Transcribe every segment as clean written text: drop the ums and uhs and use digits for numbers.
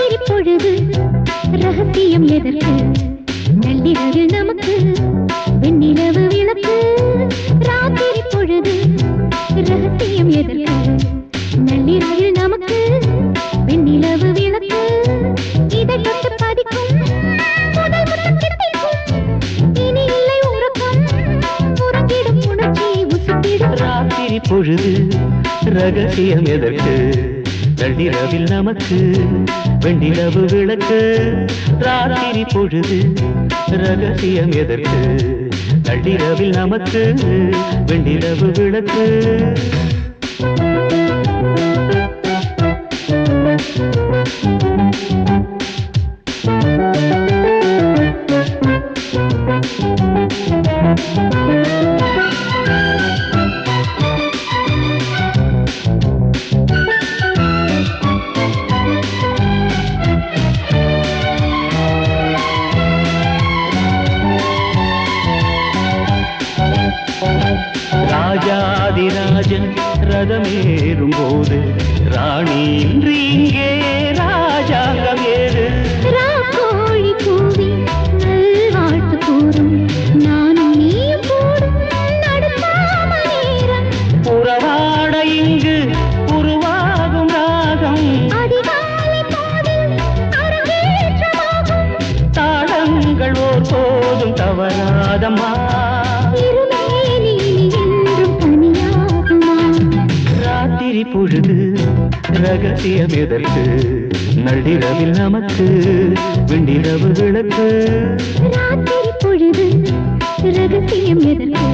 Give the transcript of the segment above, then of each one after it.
ராத்திரி பொழுது ரகசியம் எதற்கு நள்ளிரவில் நமக்கு வெண்ணிலவு விளக்கு ராத்திரி பொழுது ரகசியம் எதற்கு நள்ளிரவில் நமக்கு வெண்ணிலவு விளக்கு இதை தொட்டு பதிக்கும் முதல் முத்தம் தித்திக்கும் இனி இல்லை உறக்கம் உறங்கிடும் உணர்ச்சியை உசுப்பிடும் ராத்திரி பொழுது ரகசியம் எதற்கு நள்ளிரவில் நமக்கு வெண்ணிலவு விளக்கு ராத்திரி பொழுது ரகசியம் எதற்கு நள்ளிரவில் நமக்கு வெண்ணிலவு விளக்கு ராஜாதிராஜன் ரதமேறும் போது ராணி இன்றி இங்கே ராஜாங்கம் ஏறு ராக்கோழி கூவி நல்வாழ்த்து கூறும் நானும் நீயும் கூடும் நடுத்தாம நேரம் உறவாட இங்கு உருவாகும் ராகம் அதிகாலை போதில் அரங்கேற்றமாகும் தாளங்கள் ஓர் போதும் தவறாதம்மா ராத்திரி பொழுது ரகசியம் எதற்கு நள்ளிரவில் நமக்கு வெண்ணிலவு விளக்கு ராத்திரி பொழுது ரகசியம் எதற்கு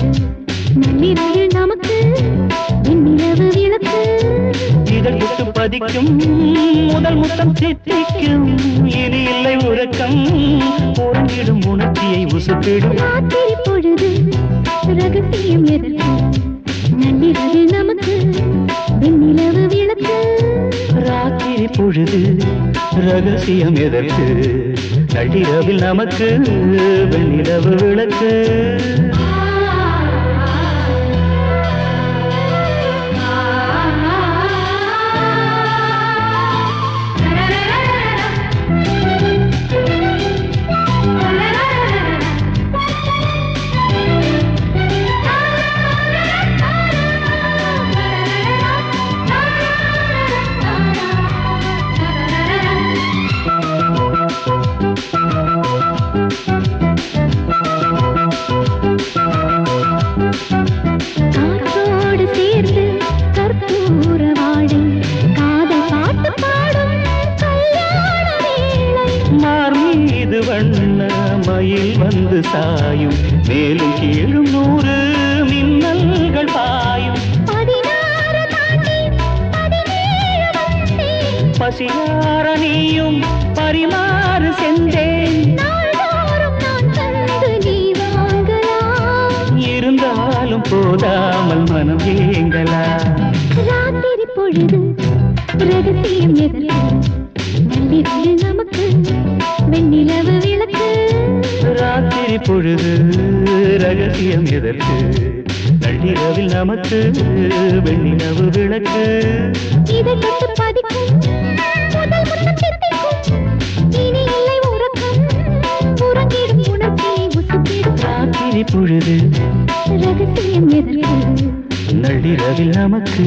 நள்ளிரவில் நமக்கு வெண்ணிலவு விளக்கு இதழ் விட்டு பதிக்கும் முதல் முத்தம் தித்திக்கும் இனி இல்லை உறக்கம் உறங்கிடும் உணர்ச்சியை உசுப்பிடும் ராத்திரி பொழுது ரகசியம் எதற்கு நள்ளிரவில் நமக்கு வெண்ணிலவு விளக்கு ராத்திரி பொழுது ரகசியம் எதற்கு நள்ளிரவில் நமக்கு வெண்ணிலவு விளக்கு காற்றோடு சேர்ந்து கற்பூர வாழை காதல் பாட்டு பாடும் கல்யாண வேளை மார் மீது வண்ண மயில் வந்து சாயும் மேலும் கீழும் 100 மின்னல்கள் பாயும் 16 தாண்டி 17 வந்தேன் பசியார நீயும் பரிமாறு சென்றேன் நாள்தோறும் நான் தந்து நீ வாங்கலாம் இருந்தாலும் போதாமல் மனம் ஏங்கலா ராத்திரி பொழுது ரகசியம் எதற்கு நள்ளிரவில் நமக்கு வெண்ணிலவு விளக்கு ராத்திரி பொழுது ரகசியம் எதற்கு நள்ளிரவில் நமக்கு வெண்ணிலவு விளக்கு இதை தொட்டு பதிக்கும் முதல் முத்தம் தித்திக்கும் இனி இல்லை உறக்கம் உறங்கிடும் உணர்ச்சியை உசுப்பிடும் ராத்திரி பொழுது ரகசியம் எதற்கு நள்ளிரவில் நமக்கு